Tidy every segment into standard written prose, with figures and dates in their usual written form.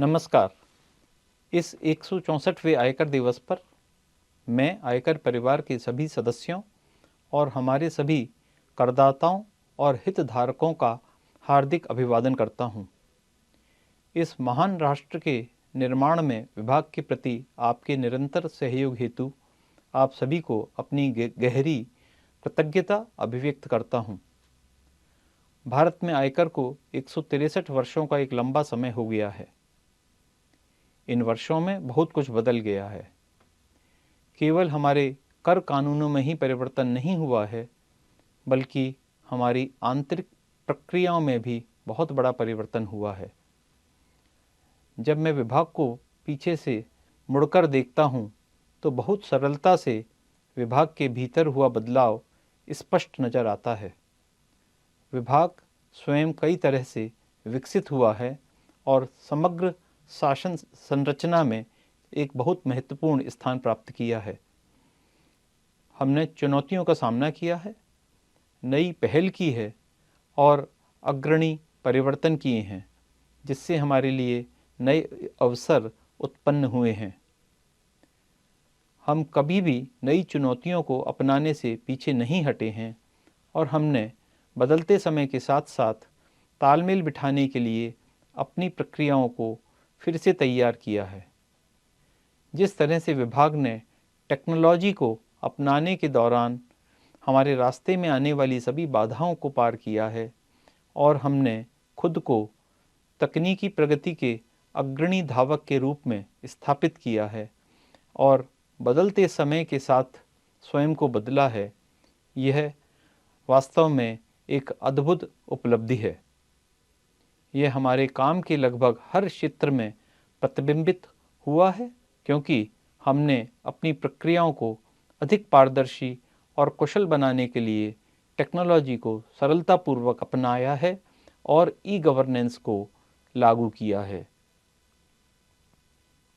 नमस्कार। इस 164वें आयकर दिवस पर मैं आयकर परिवार के सभी सदस्यों और हमारे सभी करदाताओं और हितधारकों का हार्दिक अभिवादन करता हूँ। इस महान राष्ट्र के निर्माण में विभाग के प्रति आपके निरंतर सहयोग हेतु आप सभी को अपनी गहरी कृतज्ञता अभिव्यक्त करता हूँ। भारत में आयकर को 163 वर्षों का एक लंबा समय हो गया है। इन वर्षों में बहुत कुछ बदल गया है। केवल हमारे कर कानूनों में ही परिवर्तन नहीं हुआ है, बल्कि हमारी आंतरिक प्रक्रियाओं में भी बहुत बड़ा परिवर्तन हुआ है। जब मैं विभाग को पीछे से मुड़कर देखता हूँ, तो बहुत सरलता से विभाग के भीतर हुआ बदलाव स्पष्ट नज़र आता है। विभाग स्वयं कई तरह से विकसित हुआ है और समग्र शासन संरचना में एक बहुत महत्वपूर्ण स्थान प्राप्त किया है। हमने चुनौतियों का सामना किया है, नई पहल की है और अग्रणी परिवर्तन किए हैं, जिससे हमारे लिए नए अवसर उत्पन्न हुए हैं। हम कभी भी नई चुनौतियों को अपनाने से पीछे नहीं हटे हैं और हमने बदलते समय के साथ साथ तालमेल बिठाने के लिए अपनी प्रक्रियाओं को फिर से तैयार किया है। जिस तरह से विभाग ने टेक्नोलॉजी को अपनाने के दौरान हमारे रास्ते में आने वाली सभी बाधाओं को पार किया है और हमने खुद को तकनीकी प्रगति के अग्रणी धावक के रूप में स्थापित किया है और बदलते समय के साथ स्वयं को बदला है, यह वास्तव में एक अद्भुत उपलब्धि है। यह हमारे काम के लगभग हर क्षेत्र में प्रतिबिंबित हुआ है, क्योंकि हमने अपनी प्रक्रियाओं को अधिक पारदर्शी और कुशल बनाने के लिए टेक्नोलॉजी को सरलतापूर्वक अपनाया है और ई-गवर्नेंस को लागू किया है।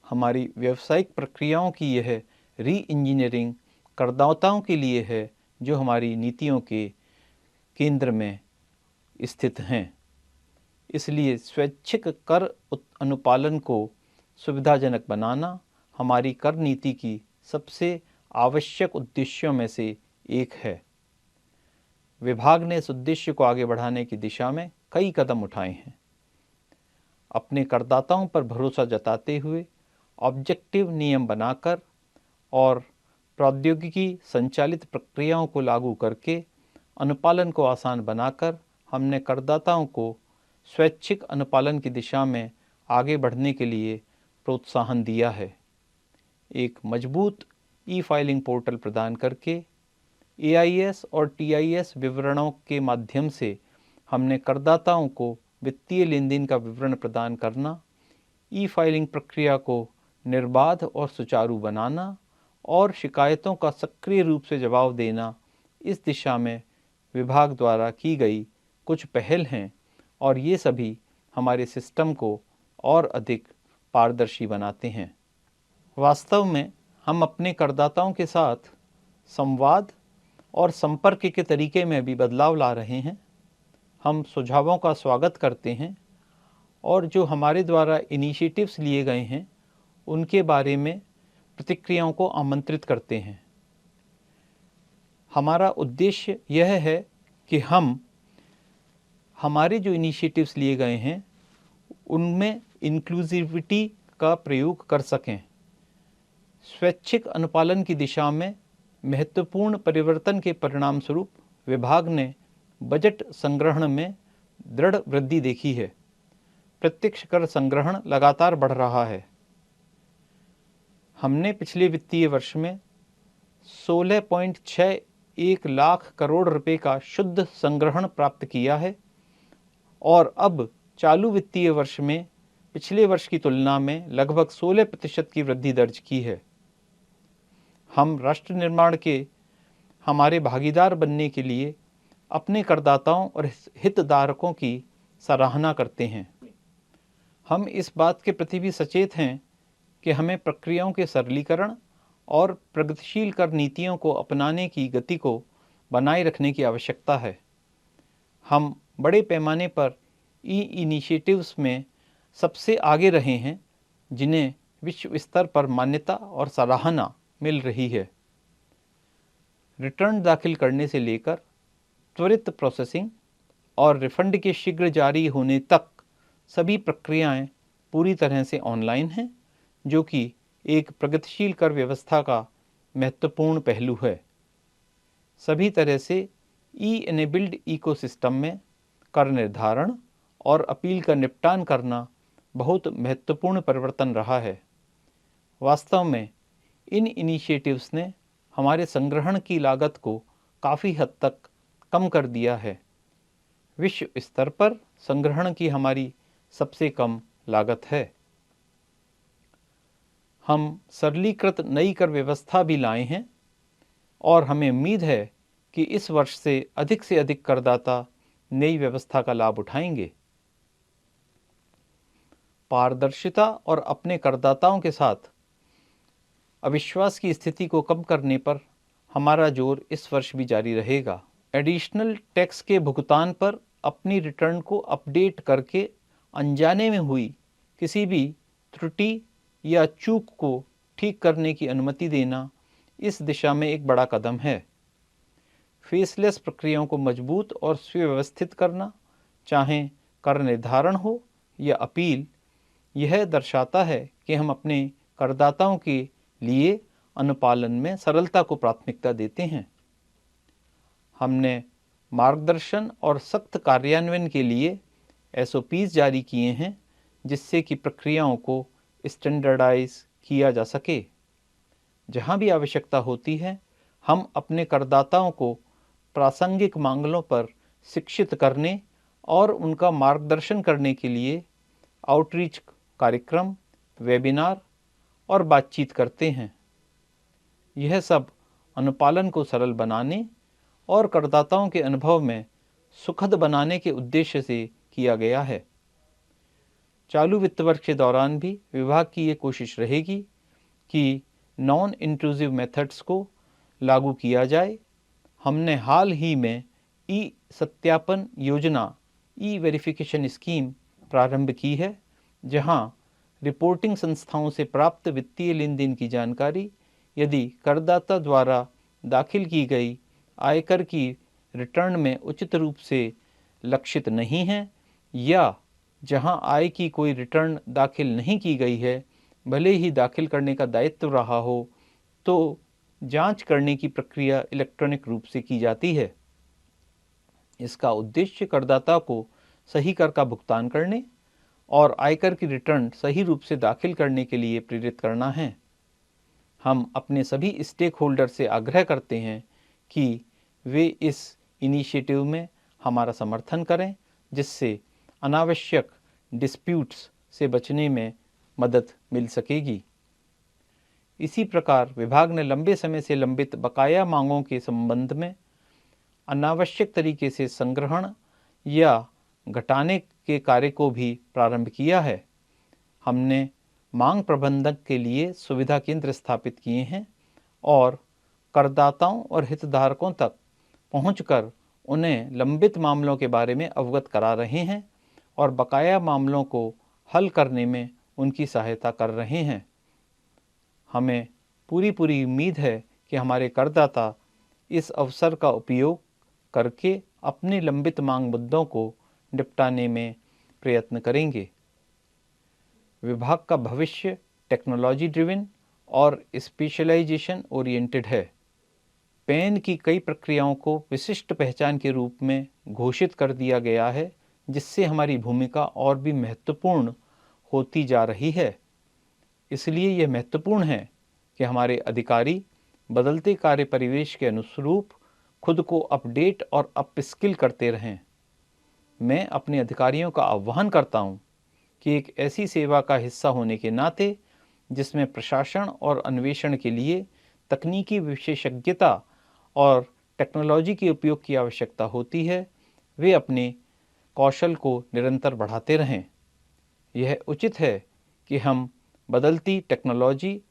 हमारी व्यावसायिक प्रक्रियाओं की यह री इंजीनियरिंग करदाताओं के लिए है, जो हमारी नीतियों के केंद्र में स्थित हैं। इसलिए स्वैच्छिक कर अनुपालन को सुविधाजनक बनाना हमारी कर नीति की सबसे आवश्यक उद्देश्यों में से एक है। विभाग ने इस उद्देश्य को आगे बढ़ाने की दिशा में कई कदम उठाए हैं। अपने करदाताओं पर भरोसा जताते हुए ऑब्जेक्टिव नियम बनाकर और प्रौद्योगिकी संचालित प्रक्रियाओं को लागू करके अनुपालन को आसान बनाकर हमने करदाताओं को स्वैच्छिक अनुपालन की दिशा में आगे बढ़ने के लिए प्रोत्साहन दिया है। एक मजबूत ई-फाइलिंग पोर्टल प्रदान करके एआईएस और टीआईएस विवरणों के माध्यम से हमने करदाताओं को वित्तीय लेन देन का विवरण प्रदान करना, ई-फाइलिंग प्रक्रिया को निर्बाध और सुचारू बनाना और शिकायतों का सक्रिय रूप से जवाब देना, इस दिशा में विभाग द्वारा की गई कुछ पहल हैं और ये सभी हमारे सिस्टम को और अधिक पारदर्शी बनाते हैं। वास्तव में हम अपने करदाताओं के साथ संवाद और संपर्क के तरीके में भी बदलाव ला रहे हैं। हम सुझावों का स्वागत करते हैं और जो हमारे द्वारा इनिशिएटिव्स लिए गए हैं, उनके बारे में प्रतिक्रियाओं को आमंत्रित करते हैं। हमारा उद्देश्य यह है कि हम हमारे जो इनिशिएटिव्स लिए गए हैं, उनमें इंक्लूसिविटी का प्रयोग कर सकें। स्वैच्छिक अनुपालन की दिशा में महत्वपूर्ण परिवर्तन के परिणाम स्वरूप विभाग ने बजट संग्रहण में दृढ़ वृद्धि देखी है। प्रत्यक्ष कर संग्रहण लगातार बढ़ रहा है। हमने पिछले वित्तीय वर्ष में 16.61 लाख करोड़ रुपए का शुद्ध संग्रहण प्राप्त किया है और अब चालू वित्तीय वर्ष में पिछले वर्ष की तुलना में लगभग 16% की वृद्धि दर्ज की है। हम राष्ट्र निर्माण के हमारे भागीदार बनने के लिए अपने करदाताओं और हितधारकों की सराहना करते हैं। हम इस बात के प्रति भी सचेत हैं कि हमें प्रक्रियाओं के सरलीकरण और प्रगतिशील कर नीतियों को अपनाने की गति को बनाए रखने की आवश्यकता है। हम बड़े पैमाने पर ई इनिशिएटिव्स में सबसे आगे रहे हैं, जिन्हें विश्व स्तर पर मान्यता और सराहना मिल रही है। रिटर्न दाखिल करने से लेकर त्वरित प्रोसेसिंग और रिफंड के शीघ्र जारी होने तक सभी प्रक्रियाएं पूरी तरह से ऑनलाइन हैं, जो कि एक प्रगतिशील कर व्यवस्था का महत्वपूर्ण पहलू है। सभी तरह से ई-एनेबल्ड इकोसिस्टम में कर निर्धारण और अपील का निपटान करना बहुत महत्वपूर्ण परिवर्तन रहा है। वास्तव में इन इनिशिएटिव्स ने हमारे संग्रहण की लागत को काफ़ी हद तक कम कर दिया है। विश्व स्तर पर संग्रहण की हमारी सबसे कम लागत है। हम सरलीकृत नई कर व्यवस्था भी लाए हैं और हमें उम्मीद है कि इस वर्ष से अधिक करदाता नई व्यवस्था का लाभ उठाएंगे। पारदर्शिता और अपने करदाताओं के साथ अविश्वास की स्थिति को कम करने पर हमारा जोर इस वर्ष भी जारी रहेगा। एडिशनल टैक्स के भुगतान पर अपनी रिटर्न को अपडेट करके अनजाने में हुई किसी भी त्रुटि या चूक को ठीक करने की अनुमति देना इस दिशा में एक बड़ा कदम है। फेसलेस प्रक्रियाओं को मजबूत और सुव्यवस्थित करना, चाहे कर निर्धारण हो या अपील, यह दर्शाता है कि हम अपने करदाताओं के लिए अनुपालन में सरलता को प्राथमिकता देते हैं। हमने मार्गदर्शन और सख्त कार्यान्वयन के लिए SOPs जारी किए हैं, जिससे कि प्रक्रियाओं को स्टैंडर्डाइज किया जा सके। जहां भी आवश्यकता होती है, हम अपने करदाताओं को प्रासंगिक मामलों पर शिक्षित करने और उनका मार्गदर्शन करने के लिए आउटरीच कार्यक्रम, वेबिनार और बातचीत करते हैं। यह सब अनुपालन को सरल बनाने और करदाताओं के अनुभव में सुखद बनाने के उद्देश्य से किया गया है। चालू वित्त वर्ष के दौरान भी विभाग की ये कोशिश रहेगी कि नॉन इंट्रूसिव मेथड्स को लागू किया जाए। हमने हाल ही में ई सत्यापन योजना, ई वेरिफिकेशन स्कीम प्रारंभ की है, जहां रिपोर्टिंग संस्थाओं से प्राप्त वित्तीय लेन देन की जानकारी यदि करदाता द्वारा दाखिल की गई आयकर की रिटर्न में उचित रूप से लक्षित नहीं है, या जहां आय की कोई रिटर्न दाखिल नहीं की गई है, भले ही दाखिल करने का दायित्व रहा हो, तो जांच करने की प्रक्रिया इलेक्ट्रॉनिक रूप से की जाती है। इसका उद्देश्य करदाता को सही कर का भुगतान करने और आयकर की रिटर्न सही रूप से दाखिल करने के लिए प्रेरित करना है। हम अपने सभी स्टेक होल्डर से आग्रह करते हैं कि वे इस इनिशिएटिव में हमारा समर्थन करें, जिससे अनावश्यक डिस्प्यूट्स से बचने में मदद मिल सकेगी। इसी प्रकार विभाग ने लंबे समय से लंबित बकाया मांगों के संबंध में अनावश्यक तरीके से संग्रहण या घटाने के कार्य को भी प्रारंभ किया है। हमने मांग प्रबंधन के लिए सुविधा केंद्र स्थापित किए हैं और करदाताओं और हितधारकों तक पहुंचकर उन्हें लंबित मामलों के बारे में अवगत करा रहे हैं और बकाया मामलों को हल करने में उनकी सहायता कर रहे हैं। हमें पूरी उम्मीद है कि हमारे करदाता इस अवसर का उपयोग करके अपने लंबित मांग मुद्दों को निपटाने में प्रयत्न करेंगे। विभाग का भविष्य टेक्नोलॉजी ड्रिवन और स्पेशलाइजेशन ओरिएंटेड है। पैन की कई प्रक्रियाओं को विशिष्ट पहचान के रूप में घोषित कर दिया गया है, जिससे हमारी भूमिका और भी महत्वपूर्ण होती जा रही है। इसलिए यह महत्वपूर्ण है कि हमारे अधिकारी बदलते कार्य परिवेश के अनुरूप खुद को अपडेट और अपस्किल करते रहें। मैं अपने अधिकारियों का आह्वान करता हूं कि एक ऐसी सेवा का हिस्सा होने के नाते, जिसमें प्रशासन और अन्वेषण के लिए तकनीकी विशेषज्ञता और टेक्नोलॉजी के उपयोग की आवश्यकता होती है, वे अपने कौशल को निरंतर बढ़ाते रहें। यह उचित है कि हम बदलती टेक्नोलॉजी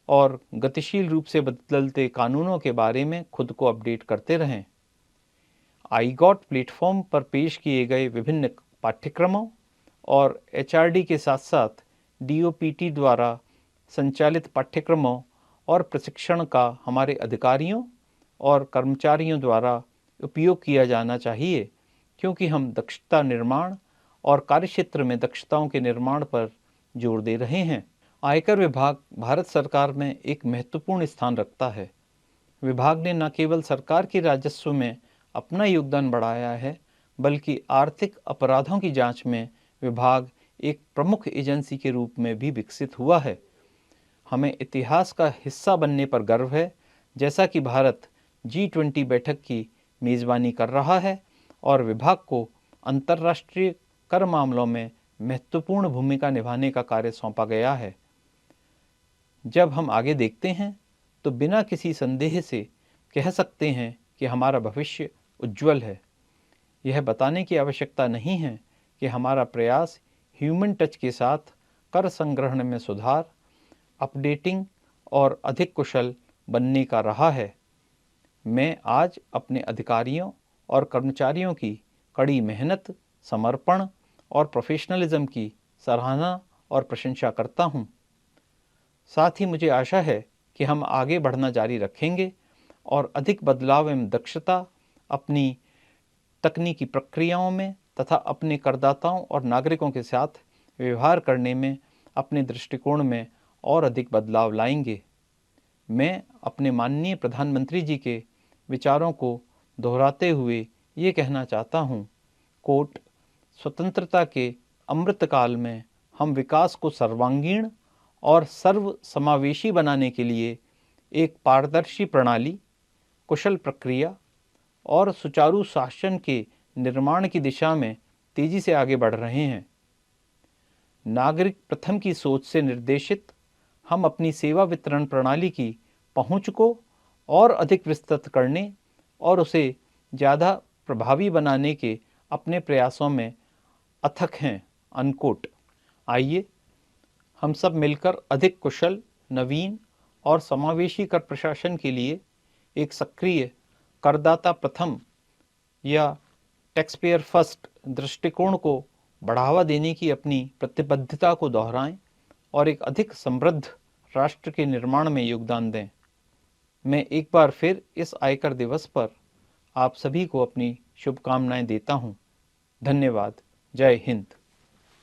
और गतिशील रूप से बदलते कानूनों के बारे में खुद को अपडेट करते रहें। आईगॉट प्लेटफॉर्म पर पेश किए गए विभिन्न पाठ्यक्रमों और HRD के साथ साथ DOPT द्वारा संचालित पाठ्यक्रमों और प्रशिक्षण का हमारे अधिकारियों और कर्मचारियों द्वारा उपयोग किया जाना चाहिए, क्योंकि हम दक्षता निर्माण और कार्यक्षेत्र में दक्षताओं के निर्माण पर जोर दे रहे हैं। आयकर विभाग भारत सरकार में एक महत्वपूर्ण स्थान रखता है। विभाग ने न केवल सरकार के राजस्व में अपना योगदान बढ़ाया है, बल्कि आर्थिक अपराधों की जांच में विभाग एक प्रमुख एजेंसी के रूप में भी विकसित हुआ है। हमें इतिहास का हिस्सा बनने पर गर्व है, जैसा कि भारत G20 बैठक की मेज़बानी कर रहा है और विभाग को अंतर्राष्ट्रीय कर मामलों में महत्वपूर्ण भूमिका निभाने का कार्य सौंपा गया है। जब हम आगे देखते हैं तो बिना किसी संदेह से कह सकते हैं कि हमारा भविष्य उज्जवल है। यह बताने की आवश्यकता नहीं है कि हमारा प्रयास ह्यूमन टच के साथ कर संग्रहण में सुधार, अपडेटिंग और अधिक कुशल बनने का रहा है। मैं आज अपने अधिकारियों और कर्मचारियों की कड़ी मेहनत, समर्पण और प्रोफेशनलिज्म की सराहना और प्रशंसा करता हूँ। साथ ही मुझे आशा है कि हम आगे बढ़ना जारी रखेंगे और अधिक बदलाव एवं दक्षता अपनी तकनीकी प्रक्रियाओं में तथा अपने करदाताओं और नागरिकों के साथ व्यवहार करने में अपने दृष्टिकोण में और अधिक बदलाव लाएंगे। मैं अपने माननीय प्रधानमंत्री जी के विचारों को दोहराते हुए ये कहना चाहता हूँ, कोट, स्वतंत्रता के अमृतकाल में हम विकास को सर्वांगीण और सर्व समावेशी बनाने के लिए एक पारदर्शी प्रणाली, कुशल प्रक्रिया और सुचारू शासन के निर्माण की दिशा में तेजी से आगे बढ़ रहे हैं। नागरिक प्रथम की सोच से निर्देशित हम अपनी सेवा वितरण प्रणाली की पहुंच को और अधिक विस्तृत करने और उसे ज़्यादा प्रभावी बनाने के अपने प्रयासों में अथक हैं। अनकोट। आइए हम सब मिलकर अधिक कुशल, नवीन और समावेशी कर प्रशासन के लिए एक सक्रिय करदाता प्रथम या टैक्स पेयर फर्स्ट दृष्टिकोण को बढ़ावा देने की अपनी प्रतिबद्धता को दोहराएं और एक अधिक समृद्ध राष्ट्र के निर्माण में योगदान दें। मैं एक बार फिर इस आयकर दिवस पर आप सभी को अपनी शुभकामनाएं देता हूं। धन्यवाद। जय हिंद।